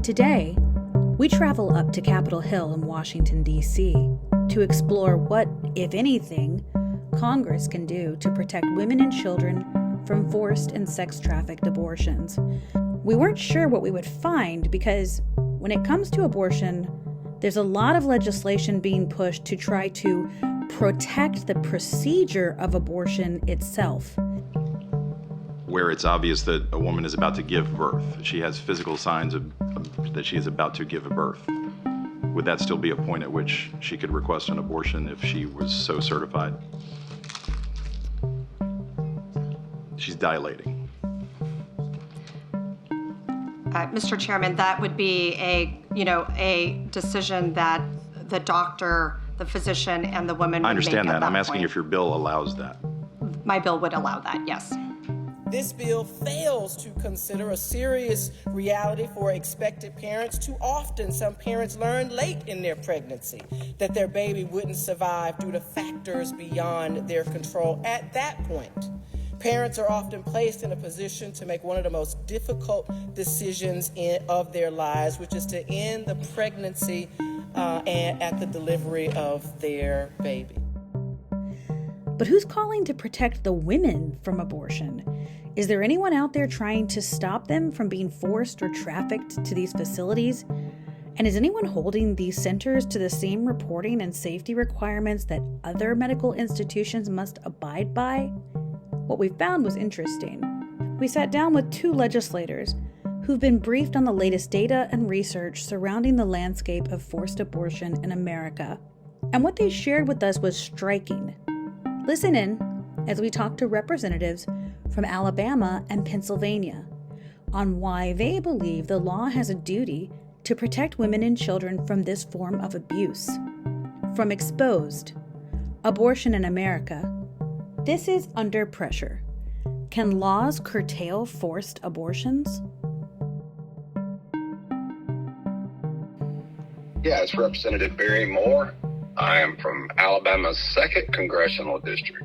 Today, we travel up to Capitol Hill in Washington, D.C. to explore what, if anything, Congress can do to protect women and children from forced and sex-trafficked abortions. We weren't sure what we would find because when it comes to abortion, there's a lot of legislation being pushed to try to protect the procedure of abortion itself. Where it's obvious that a woman is about to give birth, she has physical signs that she is about to give birth. Would that still be a point at which she could request an abortion if she was so certified? She's dilating. Mr. Chairman, that would be a decision that the doctor, the physician, and the woman would make at that point. I understand that. I'm asking if your bill allows that. My bill would allow that, yes. This bill fails to consider a serious reality for expectant parents. Too often, some parents learn late in their pregnancy that their baby wouldn't survive due to factors beyond their control. At that point, parents are often placed in a position to make one of the most difficult decisions of their lives, which is to end the pregnancy and at the delivery of their baby. But who's calling to protect the women from abortion? Is there anyone out there trying to stop them from being forced or trafficked to these facilities? And is anyone holding these centers to the same reporting and safety requirements that other medical institutions must abide by? What we found was interesting. We sat down with two legislators who've been briefed on the latest data and research surrounding the landscape of forced abortion in America. And what they shared with us was striking. Listen in as we talk to representatives from Alabama and Pennsylvania on why they believe the law has a duty to protect women and children from this form of abuse. From Exposed, Abortion in America. This is Under Pressure. Can laws curtail forced abortions? Yeah, it's Representative Barry Moore. I am from Alabama's 2nd Congressional District.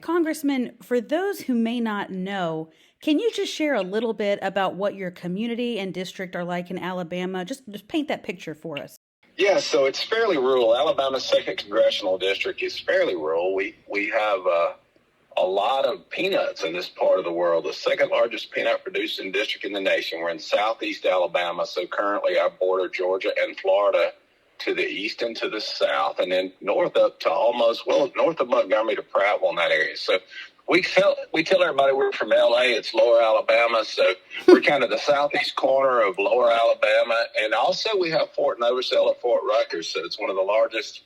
Congressman, for those who may not know, can you just share a little bit about what your community and district are like in Alabama? Just paint that picture for us. Yeah, so it's fairly rural. Alabama's 2nd Congressional District is fairly rural. We have a lot of peanuts in this part of the world, the 2nd largest peanut producing district in the nation. We're in southeast Alabama, so currently I border Georgia and Florida to the east and to the south, and then north up to north of Montgomery to Prattville in that area. So we tell everybody we're from LA, it's Lower Alabama, so we're kind of the southeast corner of Lower Alabama. And also we have Fort Novosel at Fort Rutgers, so it's one of the largest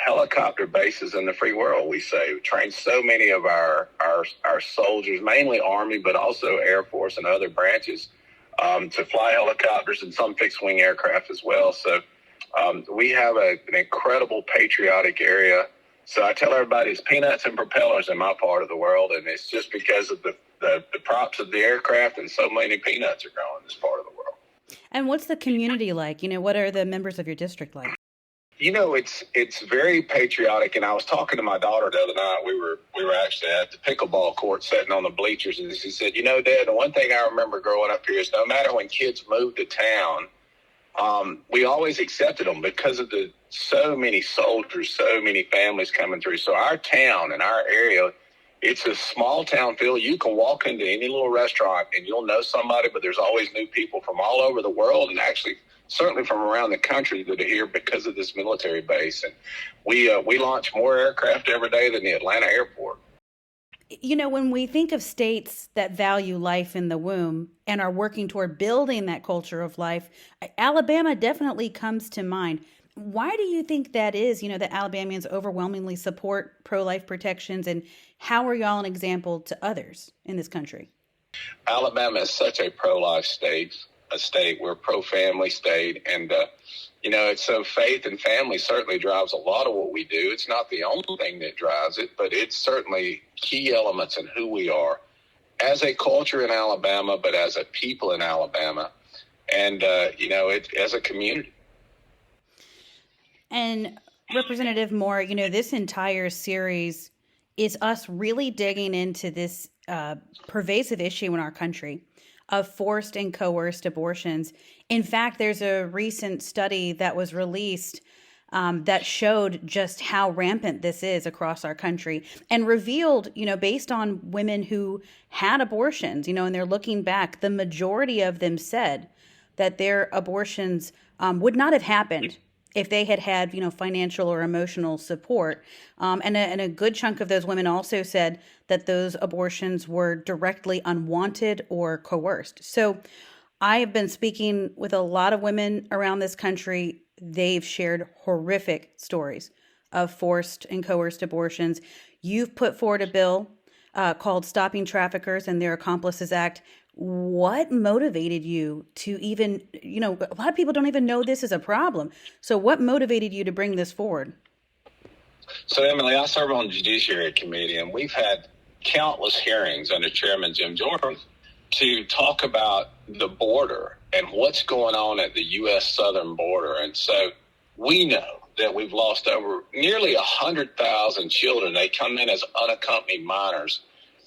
helicopter bases in the free world, we say. We train so many of our soldiers, mainly Army, but also Air Force and other branches, to fly helicopters and some fixed-wing aircraft as well. So we have an incredible patriotic area. So I tell everybody it's peanuts and propellers in my part of the world, and it's just because of the props of the aircraft, and so many peanuts are growing in this part of the world. And what's the community like? What are the members of your district like? It's very patriotic, and I was talking to my daughter the other night. We were actually at the pickleball court sitting on the bleachers, and she said, Dad, the one thing I remember growing up here is no matter when kids moved to town, we always accepted them because of the so many soldiers, so many families coming through. So our town and our area, it's a small town feel. You can walk into any little restaurant and you'll know somebody, but there's always new people from all over the world, and actually certainly from around the country that are here because of this military base. And we launch more aircraft every day than the Atlanta airport. When we think of states that value life in the womb and are working toward building that culture of life, Alabama definitely comes to mind. Why do you think that is, that Alabamians overwhelmingly support pro-life protections, and how are y'all an example to others in this country? Alabama is such a pro-life state. We're a pro-family state, and it's so faith and family certainly drives a lot of what we do. It's not the only thing that drives it, but it's certainly key elements in who we are as a culture in Alabama, but as a people in Alabama, and as a community. And Representative Moore, this entire series is us really digging into this pervasive issue in our country. of forced and coerced abortions. In fact, there's a recent study that was released that showed just how rampant this is across our country and revealed, based on women who had abortions, and they're looking back, the majority of them said that their abortions would not have happened if they had had, financial or emotional support. And a good chunk of those women also said that those abortions were directly unwanted or coerced. So I have been speaking with a lot of women around this country. They've shared horrific stories of forced and coerced abortions. You've put forward a bill called Stopping Traffickers and Their Accomplices Act. What motivated you to even, a lot of people don't even know this is a problem. So what motivated you to bring this forward? So, Emily, I serve on the Judiciary Committee, and we've had countless hearings under Chairman Jim Jordan to talk about the border and what's going on at the U.S. southern border. And so we know that we've lost over nearly 100,000 children. They come in as unaccompanied minors.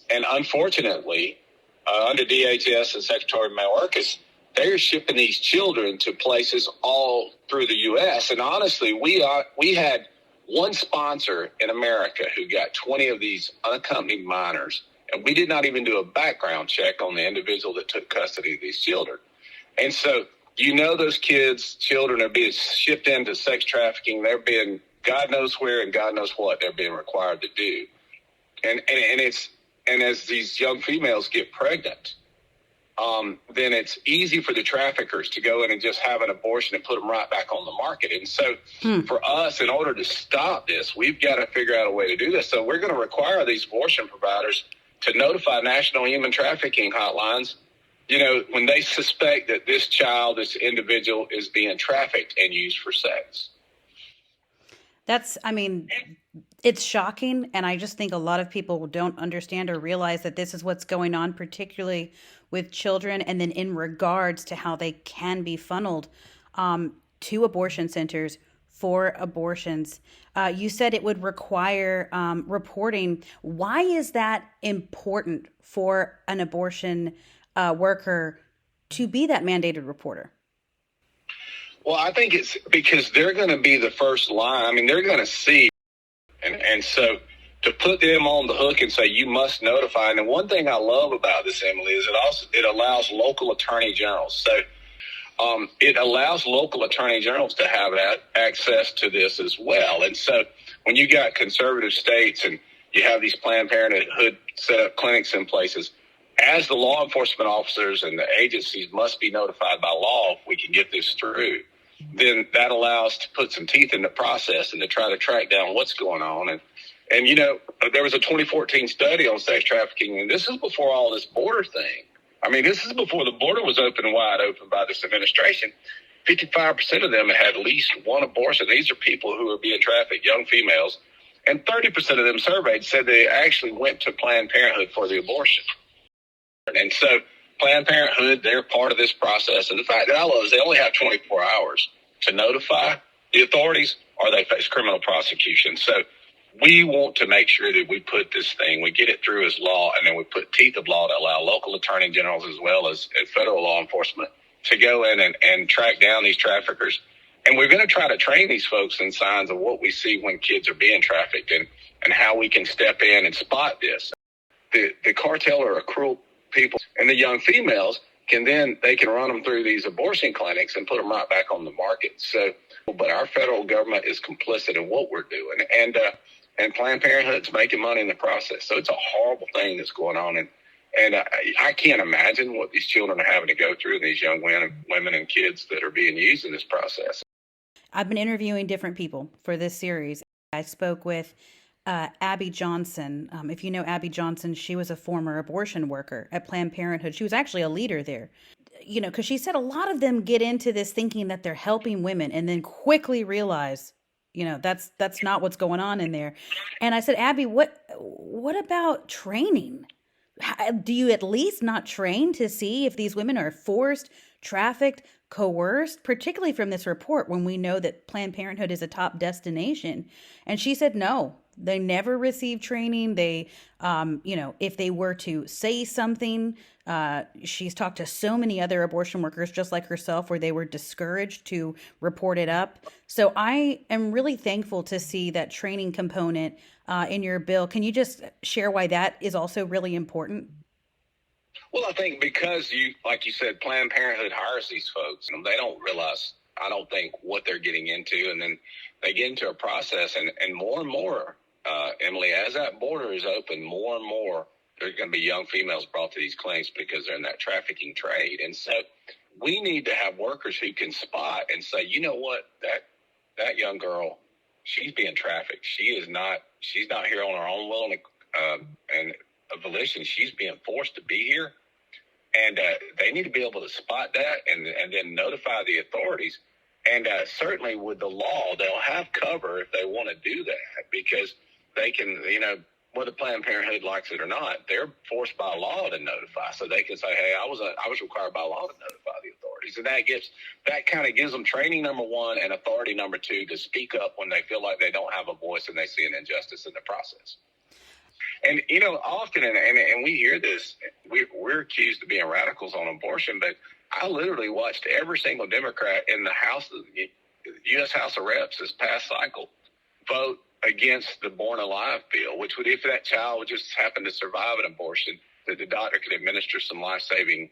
And unfortunately, under DHS and Secretary Mayorkas, they're shipping these children to places all through the U.S. And honestly, we had one sponsor in America who got 20 of these unaccompanied minors, and we did not even do a background check on the individual that took custody of these children. And so, those children are being shipped into sex trafficking. They're being God knows where and God knows what they're being required to do. And as these young females get pregnant, then it's easy for the traffickers to go in and just have an abortion and put them right back on the market. And so for us, in order to stop this, we've got to figure out a way to do this. So we're going to require these abortion providers to notify national human trafficking hotlines, when they suspect that this individual is being trafficked and used for sex. It's shocking. And I just think a lot of people don't understand or realize that this is what's going on, particularly with children. And then in regards to how they can be funneled to abortion centers for abortions. You said it would require reporting. Why is that important for an abortion worker to be that mandated reporter? Well, I think it's because they're going to be the first line. They're going to see. And so to put them on the hook and say, you must notify. And one thing I love about this, Emily, is it allows local attorney generals. So it allows local attorney generals to have access to this as well. And so when you got conservative states and you have these Planned Parenthood set up clinics in places, as the law enforcement officers and the agencies must be notified by law if we can get this through, then that allows to put some teeth in the process and to try to track down what's going on. And there was a 2014 study on sex trafficking, and this is before all this border thing. This is before the border was wide open by this administration. 55% of them had at least one abortion. These are people who are being trafficked, young females. And 30% of them surveyed said they actually went to Planned Parenthood for the abortion. And so Planned Parenthood, they're part of this process. And the fact that I love is they only have 24 hours to notify the authorities or they face criminal prosecution. So we want to make sure that we put this thing, we get it through as law, and then we put teeth of law to allow local attorney generals as well as federal law enforcement to go in and track down these traffickers. And we're going to try to train these folks in signs of what we see when kids are being trafficked and how we can step in and spot this. The cartel are a cruel people, and the young females can run them through these abortion clinics and put them right back on the market. So, but our federal government is complicit in what we're doing, and Planned Parenthood's making money in the process. So it's a horrible thing that's going on, and I can't imagine what these children are having to go through, these young women and kids that are being used in this process. I've been interviewing different people for this series. I spoke with Abby Johnson. If you know Abby Johnson, she was a former abortion worker at Planned Parenthood. She was actually a leader there, because she said a lot of them get into this thinking that they're helping women and then quickly realize, that's not what's going on in there. And I said, Abby, what about training? Do you at least not train to see if these women are forced, trafficked, coerced, particularly from this report when we know that Planned Parenthood is a top destination? And she said, no, They never receive training. They, if they were to say something, she's talked to so many other abortion workers just like herself where they were discouraged to report it up. So I am really thankful to see that training component in your bill. Can you just share why that is also really important? Well, I think because like you said, Planned Parenthood hires these folks, and they don't realize, I don't think, what they're getting into, and then they get into a process, and more, Emily, as that border is open, more and more, there's going to be young females brought to these clinics because they're in that trafficking trade, and so we need to have workers who can spot and say, you know what, that young girl, she's being trafficked. She's not here on her own will and volition. She's being forced to be here. And they need to be able to spot that and then notify the authorities. And certainly with the law, they'll have cover if they want to do that, because they can, whether Planned Parenthood likes it or not, they're forced by law to notify. So they can say, hey, I was required by law to notify the authorities. And that kind of gives them training, number one, and authority, number two, to speak up when they feel like they don't have a voice and they see an injustice in the process. And, often, and we hear this, we're accused of being radicals on abortion, but I literally watched every single Democrat in the U.S. House of Reps this past cycle vote against the Born Alive bill, which would, if that child would just happen to survive an abortion, that the doctor could administer some life-saving,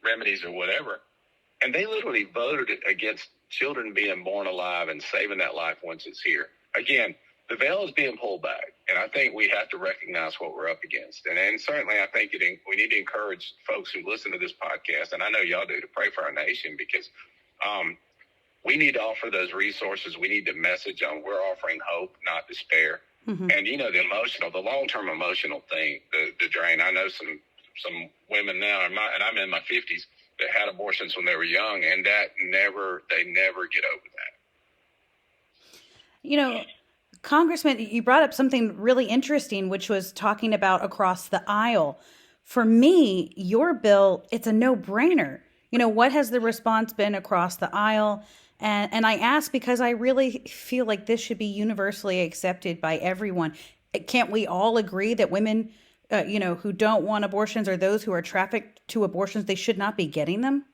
remedies or whatever. And they literally voted against children being born alive and saving that life once it's here. Again, the veil is being pulled back, and I think we have to recognize what we're up against. And certainly I think we need to encourage folks who listen to this podcast, and I know y'all do, to pray for our nation, because we need to offer those resources. We need to message on we're offering hope, not despair. Mm-hmm. And, the long-term emotional thing, the drain. I know some women now, and I'm in my 50s, that had abortions when they were young, and they never get over that. Congressman, you brought up something really interesting, which was talking about across the aisle. For me, your bill, it's a no-brainer. What has the response been across the aisle? And I ask because I really feel like this should be universally accepted by everyone. Can't we all agree that women, who don't want abortions, or those who are trafficked to abortions, they should not be getting them?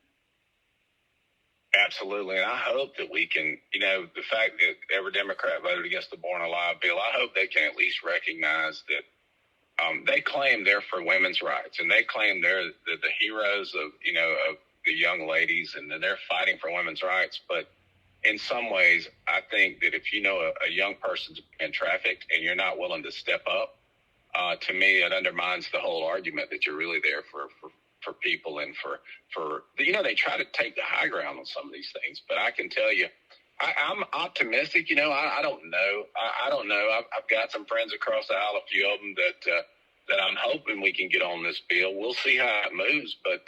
Absolutely. And I hope that we can, the fact that every Democrat voted against the Born Alive bill, I hope they can at least recognize that they claim they're for women's rights, and they claim they're the heroes of the young ladies, and they're fighting for women's rights. But in some ways, I think that if a young person's been trafficked and you're not willing to step up, to me, it undermines the whole argument that you're really there for people and for they try to take the high ground on some of these things. But I can tell you, I'm optimistic. I don't know. I don't know. I've got some friends across the aisle, a few of them that I'm hoping we can get on this bill. We'll see how it moves. But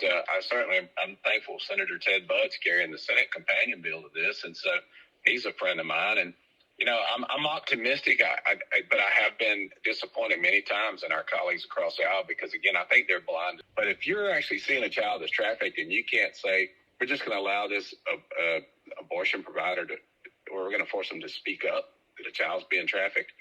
I'm thankful Senator Ted Budd's carrying the Senate companion bill to this. And so he's a friend of mine. And, I'm optimistic, but I have been disappointed many times in our colleagues across the aisle because, again, I think they're blind. But if you're actually seeing a child that's trafficked and you can't say, we're just going to allow this abortion provider or we're going to force them to speak up that a child's being trafficked,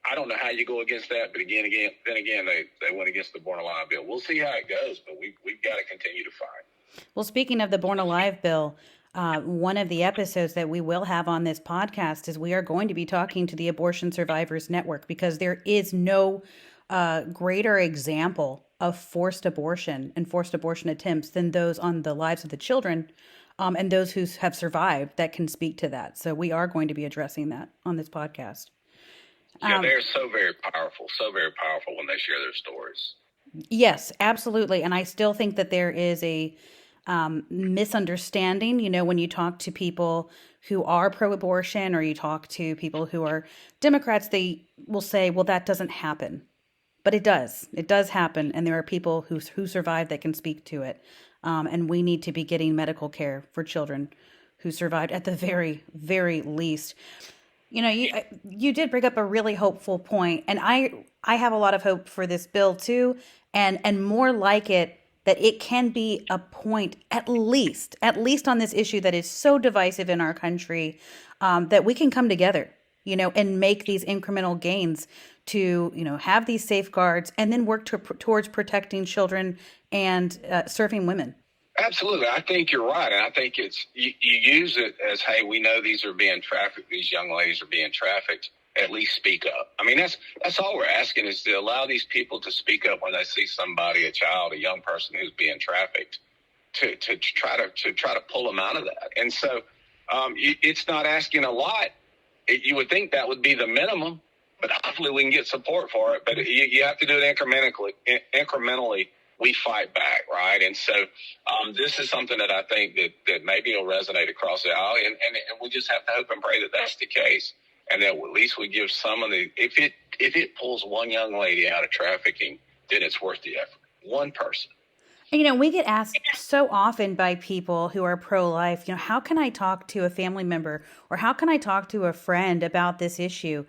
I don't know how you go against that. But then again, they went against the Born Alive bill. We'll see how it goes, but we've got to continue to fight. Well, speaking of the Born Alive bill, one of the episodes that we will have on this podcast is we are going to be talking to the Abortion Survivors Network, because there is no greater example of forced abortion and forced abortion attempts than those on the lives of the children and those who have survived that can speak to that. So we are going to be addressing that on this podcast. Yeah, they're so very powerful when they share their stories. Yes, absolutely. And I still think that there is a misunderstanding, when you talk to people who are pro-abortion or you talk to people who are Democrats, they will say, well, that doesn't happen. But it does. It does happen. And there are people who survive that can speak to it. And we need to be getting medical care for children who survived at the very, very least. You did bring up a really hopeful point, and I have a lot of hope for this bill too, and more like it, that it can be a point, at least on this issue that is so divisive in our country, that we can come together. and make these incremental gains to, have these safeguards and then work towards protecting children and serving women. Absolutely. I think you're right. And I think you use it as, hey, we know these are being trafficked. These young ladies are being trafficked. At least speak up. I mean, that's all we're asking, is to allow these people to speak up when they see somebody, a child, a young person who's being trafficked, to try to pull them out of that. And so it's not asking a lot. You would think that would be the minimum, but hopefully we can get support for it. But you have to do it incrementally. We fight back, right? And so this is something that I think that maybe will resonate across the aisle, and we just have to hope and pray that that's the case, and that at least we give some of the, if it pulls one young lady out of trafficking, then it's worth the effort. One person. We get asked so often by people who are pro-life, how can I talk to a family member or how can I talk to a friend about this issue?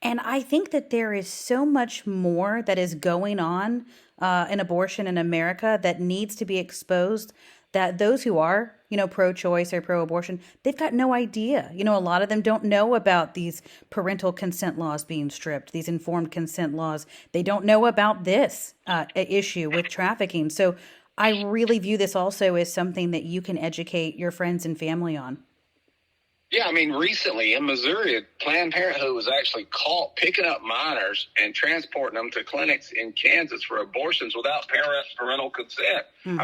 And I think that there is so much more that is going on in abortion in America that needs to be exposed, that those who are, pro-choice or pro-abortion, they've got no idea. A lot of them don't know about these parental consent laws being stripped, these informed consent laws. They don't know about this issue with trafficking. So I really view this also as something that you can educate your friends and family on. Yeah, I mean, recently in Missouri, Planned Parenthood was actually caught picking up minors and transporting them to clinics in Kansas for abortions without parental consent. Mm-hmm.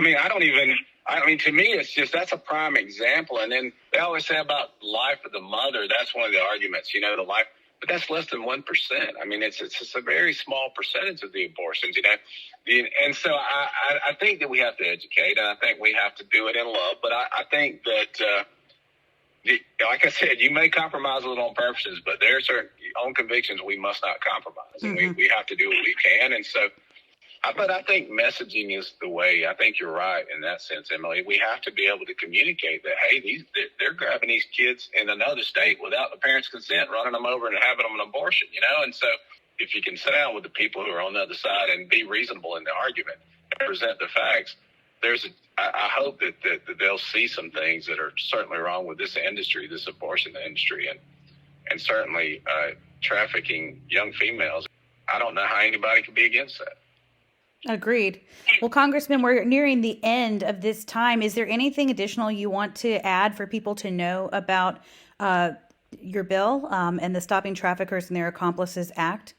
I mean, to me, it's just, that's a prime example. And then they always say about life of the mother. That's one of the arguments, the life, but that's less than 1%. I mean, it's just a very small percentage of the abortions, And so I think that we have to educate, and I think we have to do it in love. But I think that, like I said, you may compromise a little on purposes, but there are certain on convictions we must not compromise, and mm-hmm. we have to do what we can. And so, but I think messaging is the way. I think you're right in that sense, Emily. We have to be able to communicate that, hey, they're grabbing these kids in another state without the parents' consent, running them over and having them an abortion, And so, if you can sit down with the people who are on the other side and be reasonable in the argument and present the facts, I hope that they'll see some things that are certainly wrong with this industry, this abortion industry, and certainly trafficking young females. I don't know how anybody could be against that. Agreed. Well, Congressman, we're nearing the end of this time. Is there anything additional you want to add for people to know about your bill and the Stopping Traffickers and Their Accomplices Act?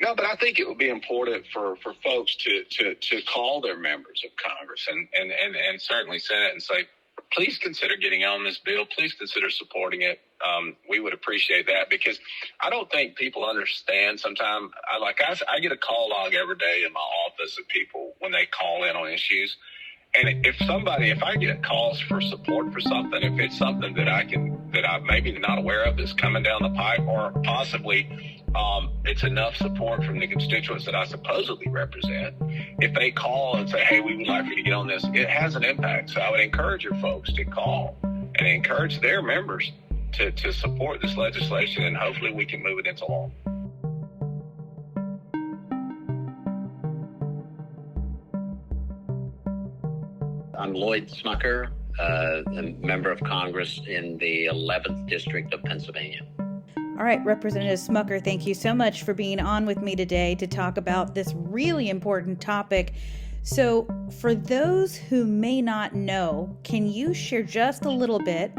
No, but I think it would be important for folks to call their members of Congress and certainly Senate and say, please consider getting on this bill. Please consider supporting it. We would appreciate that, because I don't think people understand. Sometimes I get a call log every day in my office of people when they call in on issues. And if I get calls for support for something, if it's something that I'm maybe not aware of that's coming down the pipe, or possibly it's enough support from the constituents that I supposedly represent, if they call and say, hey, we would like for you to get on this, it has an impact. So I would encourage your folks to call and encourage their members to support this legislation, and hopefully we can move it into law. I'm Lloyd Smucker, a member of Congress in the 11th District of Pennsylvania. All right, Representative Smucker, thank you so much for being on with me today to talk about this really important topic. So for those who may not know, can you share just a little bit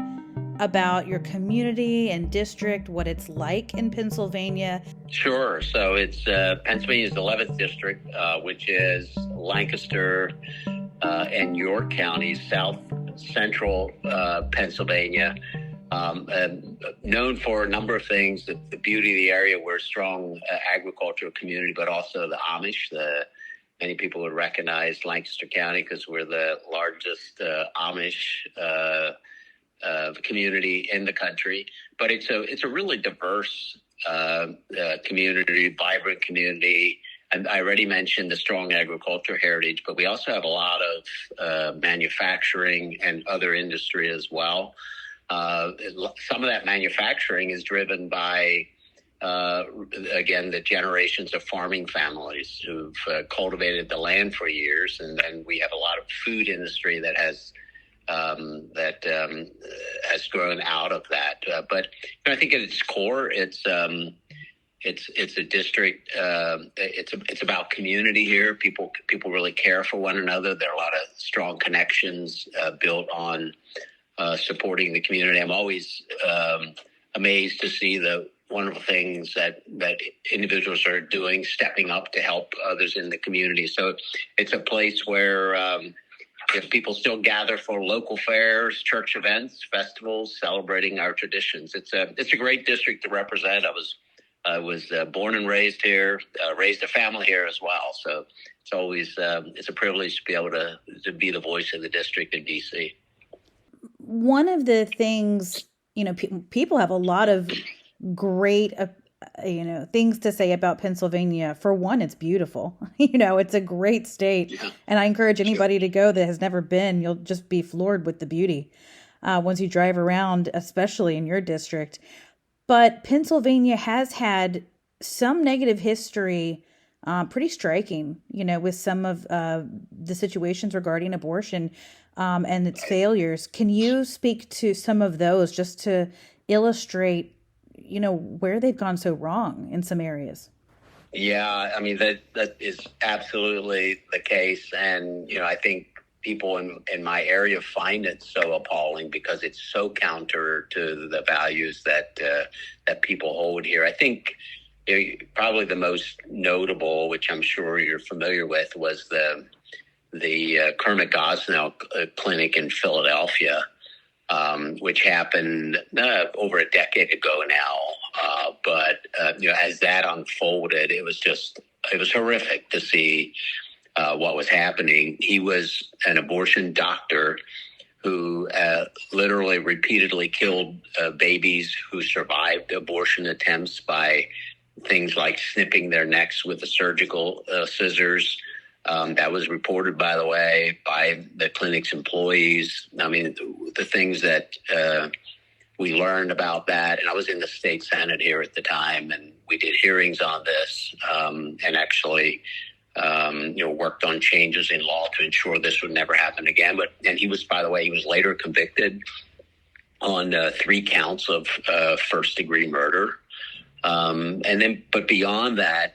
about your community and district, what it's like in Pennsylvania? Sure. So it's Pennsylvania's 11th District, which is Lancaster and York counties, south central Pennsylvania. Known for a number of things. The beauty of the area, we're a strong agricultural community, but also the Amish. Many people would recognize Lancaster County because we're the largest Amish community in the country. But it's a really diverse community, vibrant community. And I already mentioned the strong agricultural heritage, but we also have a lot of manufacturing and other industry as well. Some of that manufacturing is driven by, again, the generations of farming families who've cultivated the land for years. And then we have a lot of food industry that has that has grown out of that. But I think at its core, it's a district. It's about community here. People really care for one another. There are a lot of strong connections built on supporting the community. I'm always amazed to see the wonderful things that individuals are doing, stepping up to help others in the community. So it's a place where if people still gather for local fairs, church events, festivals, celebrating our traditions. It's a great district to represent. I was born and raised here, raised a family here as well. So it's always it's a privilege to be able to be the voice of the district in D.C. One of the things, people have a lot of great, things to say about Pennsylvania. For one, it's beautiful. It's a great state. Yeah. And I encourage anybody to go that has never been. You'll just be floored with the beauty once you drive around, especially in your district. But Pennsylvania has had some negative history, pretty striking, with some of the situations regarding abortion and its failures. Can you speak to some of those just to illustrate, where they've gone so wrong in some areas? Yeah, I mean, that is absolutely the case. And, I think people in my area find it so appalling because it's so counter to the values that people hold here. I think probably the most notable, which I'm sure you're familiar with, was the Kermit Gosnell clinic in Philadelphia, which happened over a decade ago now. But as that unfolded, it was horrific to see what was happening. He was an abortion doctor who literally repeatedly killed babies who survived abortion attempts by things like snipping their necks with the surgical scissors. That was reported, by the way, by the clinic's employees. I mean, the things that we learned about that, and I was in the state Senate here at the time, and we did hearings on this, and actually worked on changes in law to ensure this would never happen again. And he was, by the way, he was later convicted on 3 counts of first-degree murder. But beyond that,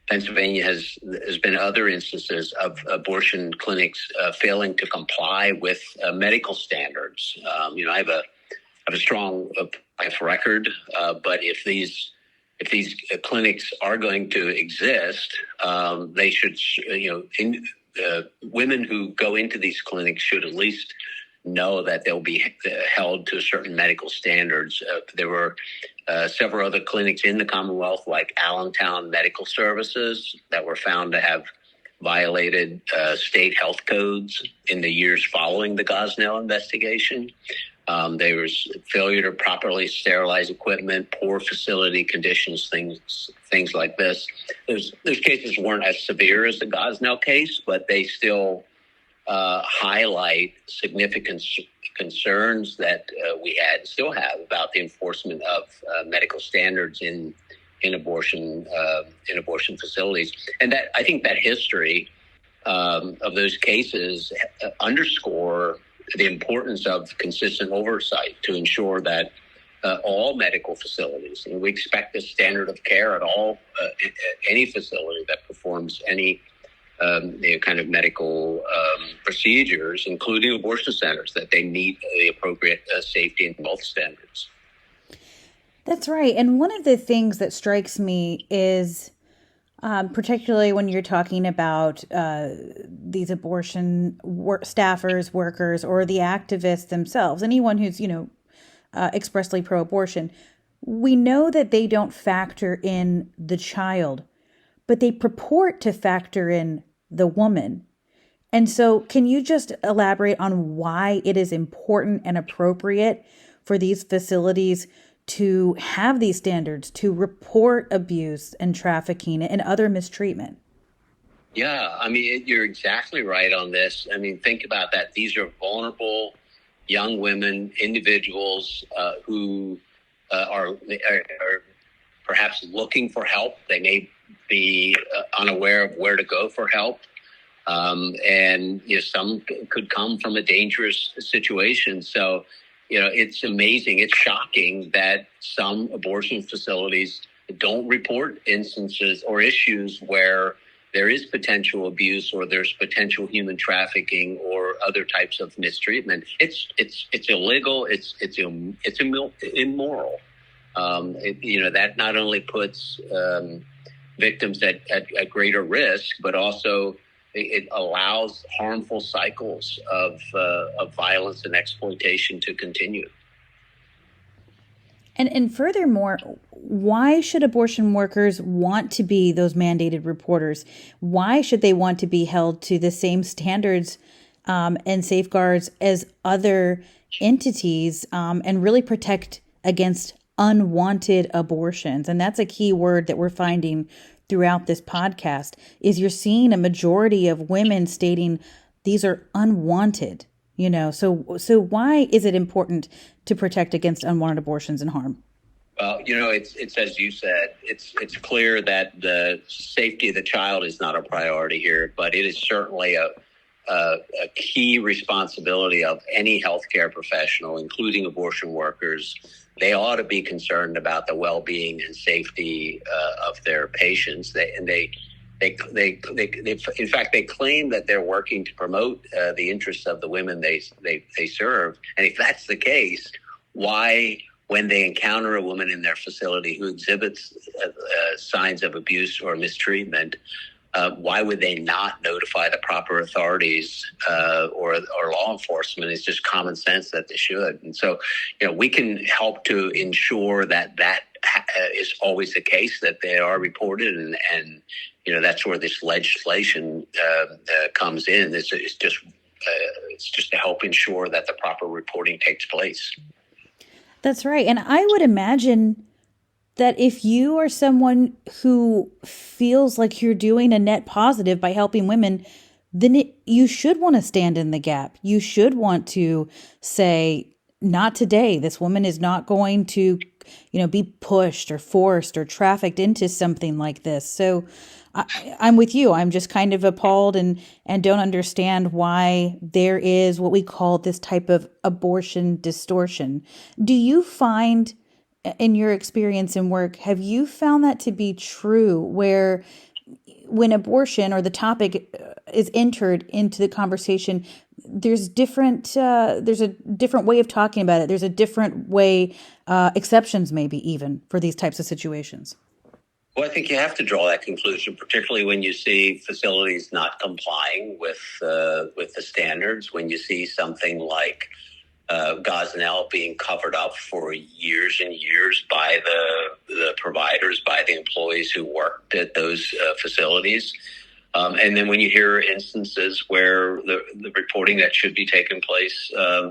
Pennsylvania has been other instances of abortion clinics failing to comply with medical standards. I have a strong life record, but if these clinics are going to exist, they should, women who go into these clinics should at least know that they'll be held to certain medical standards. There were several other clinics in the Commonwealth, like Allentown Medical Services, that were found to have violated state health codes in the years following the Gosnell investigation. There was failure to properly sterilize equipment, poor facility conditions, things like this. Those cases weren't as severe as the Gosnell case, but they still highlight significant concerns that we had and still have about the enforcement of medical standards in abortion facilities. And that, I think, that history of those cases underscore the importance of consistent oversight to ensure that all medical facilities, and we expect a standard of care at all any facility that performs any kind of medical procedures, including abortion centers, that they meet the appropriate safety and health standards. That's right. And one of the things that strikes me is, particularly when you're talking about these abortion staffers, workers, or the activists themselves, anyone who's, expressly pro-abortion, we know that they don't factor in the child, but they purport to factor in the woman. And so can you just elaborate on why it is important and appropriate for these facilities to have these standards, to report abuse and trafficking and other mistreatment? Yeah, I mean, you're exactly right on this. I mean, think about that. These are vulnerable young women, individuals who are perhaps looking for help. They may be unaware of where to go for help. And some could come from a dangerous situation. So, it's amazing. It's shocking that some abortion facilities don't report instances or issues where there is potential abuse or there's potential human trafficking or other types of mistreatment. It's illegal. It's immoral. That not only puts victims at greater risk, but also it allows harmful cycles of violence and exploitation to continue. And furthermore, why should abortion workers want to be those mandated reporters? Why should they want to be held to the same standards and safeguards as other entities and really protect against unwanted abortions? And that's a key word that we're finding throughout this podcast, is you're seeing a majority of women stating these are unwanted. So why is it important to protect against unwanted abortions and harm? Well, it's as you said, it's clear that the safety of the child is not a priority here, but it is certainly a key responsibility of any healthcare professional, including abortion workers. They ought to be concerned about the well-being and safety of their patients. In fact, they claim that they're working to promote the interests of the women they serve. And if that's the case, why, when they encounter a woman in their facility who exhibits signs of abuse or mistreatment, why would they not notify the proper authorities or law enforcement? It's just common sense that they should. And so, we can help to ensure that is always the case, that they are reported, and that's where this legislation comes in. It's just to help ensure that the proper reporting takes place. That's right. And I would imagine that if you are someone who feels like you're doing a net positive by helping women, then you should want to stand in the gap. You should want to say, not today. This woman is not going to, be pushed or forced or trafficked into something like this. So I'm with you. I'm just kind of appalled and don't understand why there is what we call this type of abortion distortion. Do you find, in your experience in work, have you found that to be true, where when abortion or the topic is entered into the conversation, there's a different way of talking about it. There's a different way, exceptions maybe even for these types of situations? Well, I think you have to draw that conclusion, particularly when you see facilities not complying with the standards, when you see something like Gosnell being covered up for years and years by the providers, by the employees who worked at those facilities. And then when you hear instances where the reporting that should be taking place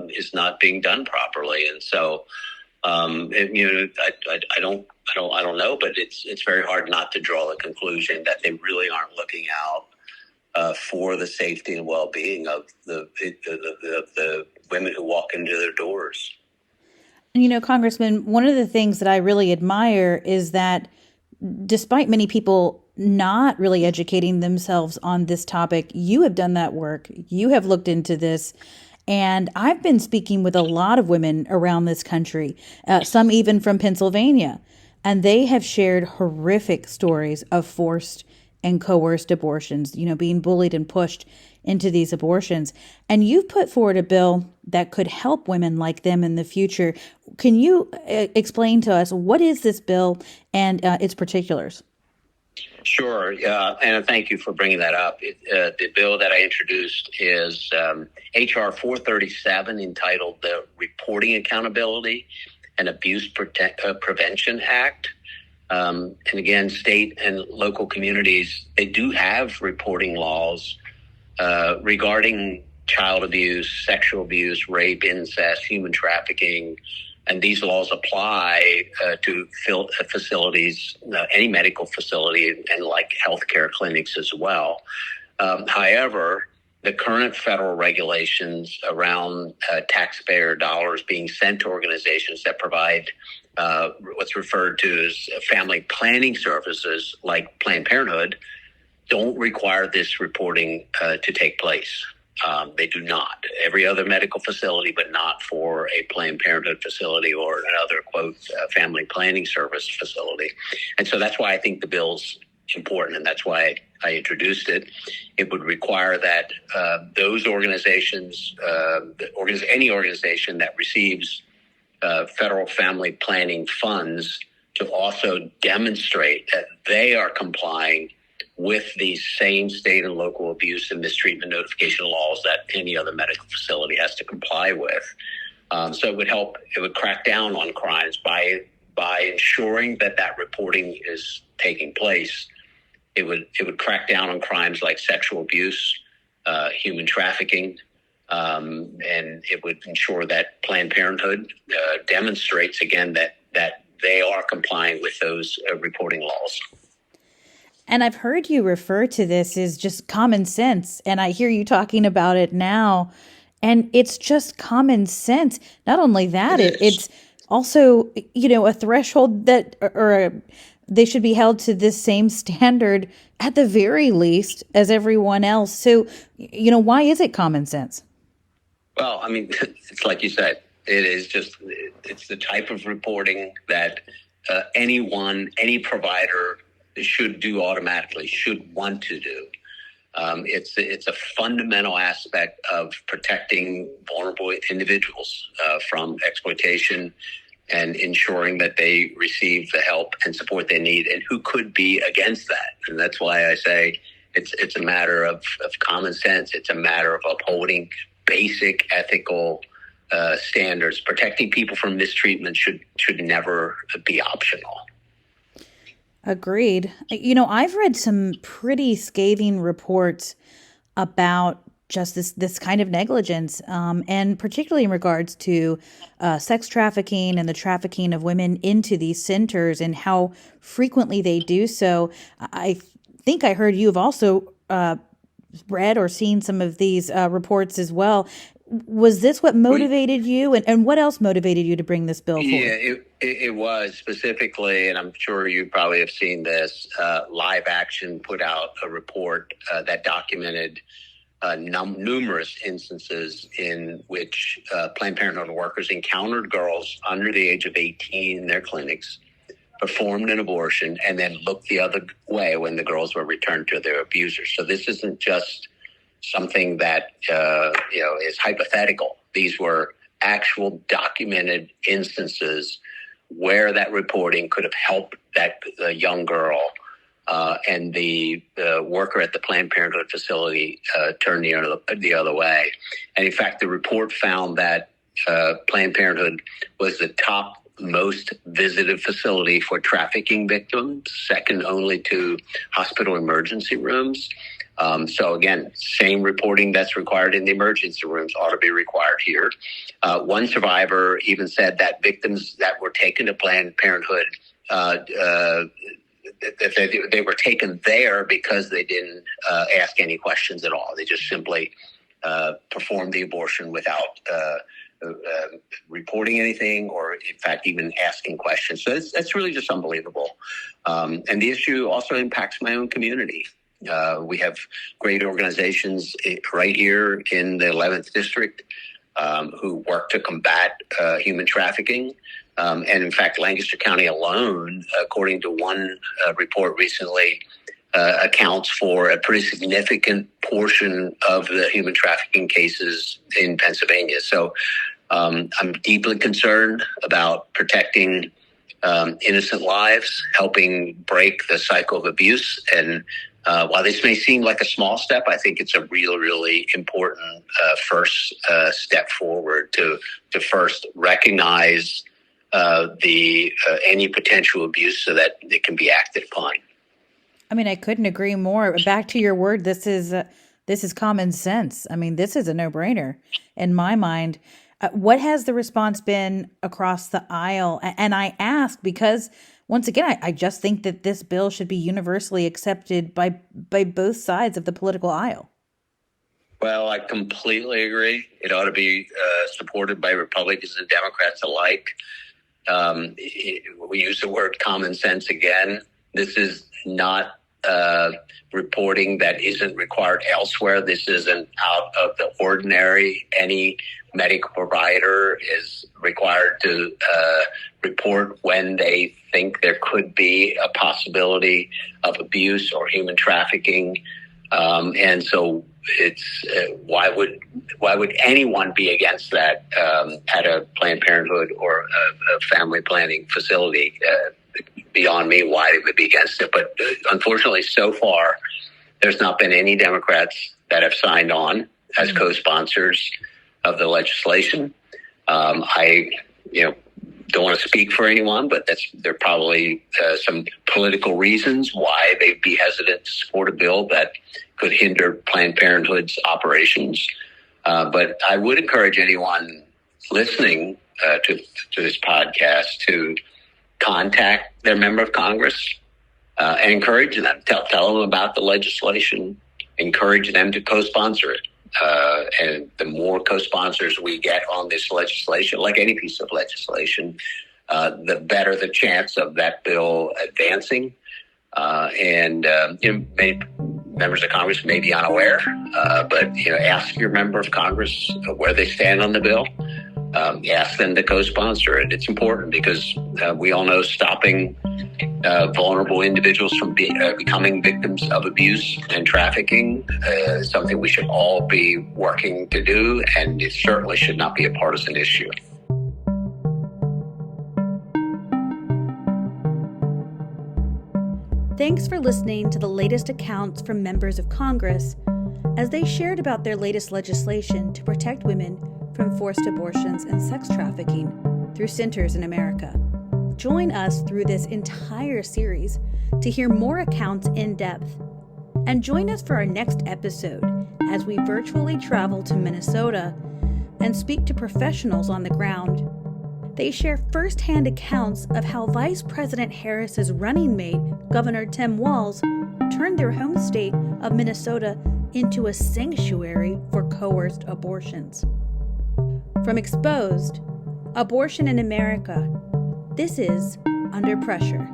is not being done properly. And so, I don't know, but it's very hard not to draw the conclusion that they really aren't looking out for the safety and well-being of the women who walk into their doors. And, Congressman, one of the things that I really admire is that despite many people not really educating themselves on this topic, you have done that work. You have looked into this. And I've been speaking with a lot of women around this country, some even from Pennsylvania, and they have shared horrific stories of forced and coerced abortions, being bullied and pushed into these abortions. And you've put forward a bill that could help women like them in the future. Can you explain to us, what is this bill and its particulars? Sure. And thank you for bringing that up. The bill that I introduced is H.R. 437, entitled the Reporting Accountability and Abuse Prevention Act. And again, state and local communities, they do have reporting laws regarding child abuse, sexual abuse, rape, incest, human trafficking. And these laws apply to facilities, any medical facility, and like healthcare clinics as well. However, the current federal regulations around taxpayer dollars being sent to organizations that provide what's referred to as family planning services, like Planned Parenthood, don't require this reporting to take place. They do not. Every other medical facility, but not for a Planned Parenthood facility or another, quote, family planning service facility. And so that's why I think the bill's important, and that's why I introduced it. It would require that those organizations, any organization that receives federal family planning funds, to also demonstrate that they are complying with these same state and local abuse and mistreatment notification laws that any other medical facility has to comply with. So it would crack down on crimes by ensuring that reporting is taking place. It would crack down on crimes like sexual abuse, human trafficking, and it would ensure that Planned Parenthood demonstrates again that they are complying with those reporting laws. And I've heard you refer to this as just common sense, and I hear you talking about it now, and it's just common sense. Not only that, it's also, a threshold that, they should be held to this same standard at the very least as everyone else. So, why is it common sense? Well, I mean, it's like you said, it's the type of reporting that any provider should do automatically, should want to do. It's a fundamental aspect of protecting vulnerable individuals from exploitation and ensuring that they receive the help and support they need, and who could be against that. And that's why I say it's a matter of common sense. It's a matter of upholding basic ethical standards. Protecting people from mistreatment should never be optional. Agreed. I've read some pretty scathing reports about just this kind of negligence, and particularly in regards to sex trafficking and the trafficking of women into these centers and how frequently they do so. I think I heard you have also read or seen some of these reports as well. Was this what motivated you, and what else motivated you to bring this bill forward? Yeah, it was specifically, and I'm sure you probably have seen this, Live Action put out a report that documented numerous instances in which Planned Parenthood workers encountered girls under the age of 18 in their clinics, performed an abortion, and then looked the other way when the girls were returned to their abusers. So this isn't just something that is hypothetical. These were actual documented instances where that reporting could have helped that young girl, and the worker at the Planned Parenthood facility turned the other way. And in fact, the report found that Planned Parenthood was the top most visited facility for trafficking victims, second only to hospital emergency rooms. So again, same reporting that's required in the emergency rooms ought to be required here. One survivor even said that victims that were taken to Planned Parenthood, they were taken there because they didn't ask any questions at all. They just simply performed the abortion without reporting anything, or in fact even asking questions. So that's really just unbelievable. And the issue also impacts my own community. We have great organizations right here in the 11th District who work to combat human trafficking. And in fact, Lancaster County alone, according to one report recently, accounts for a pretty significant portion of the human trafficking cases in Pennsylvania. So I'm deeply concerned about protecting innocent lives, helping break the cycle of abuse. And while this may seem like a small step, I think it's a really important first step forward to first recognize any potential abuse so that it can be acted upon. I mean, I couldn't agree more. Back to your word, this is common sense. I mean, this is a no-brainer in my mind. What has the response been across the aisle? And I ask because, once again, I just think that this bill should be universally accepted by both sides of the political aisle. Well, I completely agree. It ought to be supported by Republicans and Democrats alike. We use the word common sense again. This is not reporting that isn't required elsewhere. This isn't out of the ordinary. Any medical provider is required to report when they think there could be a possibility of abuse or human trafficking. And so it's why would anyone be against that at a Planned Parenthood or a family planning facility? Beyond me why they would be against it. But unfortunately, so far, there's not been any Democrats that have signed on as co-sponsors of the legislation. I don't want to speak for anyone, but there are probably some political reasons why they'd be hesitant to support a bill that could hinder Planned Parenthood's operations. But I would encourage anyone listening to this podcast to contact their member of Congress and encourage them. Tell them about the legislation. Encourage them to co-sponsor it. And the more co-sponsors we get on this legislation, like any piece of legislation, the better the chance of that bill advancing. Many members of Congress may be unaware, but ask your member of Congress where they stand on the bill. Ask them to co-sponsor it. It's important because we all know stopping vulnerable individuals from becoming victims of abuse and trafficking is something we should all be working to do, and it certainly should not be a partisan issue. Thanks for listening to the latest accounts from members of Congress as they shared about their latest legislation to protect women from forced abortions and sex trafficking through centers in America. Join us through this entire series to hear more accounts in depth. And join us for our next episode as we virtually travel to Minnesota and speak to professionals on the ground. They share firsthand accounts of how Vice President Harris's running mate, Governor Tim Walz, turned their home state of Minnesota into a sanctuary for coerced abortions. From Exposed, Abortion in America, this is Under Pressure.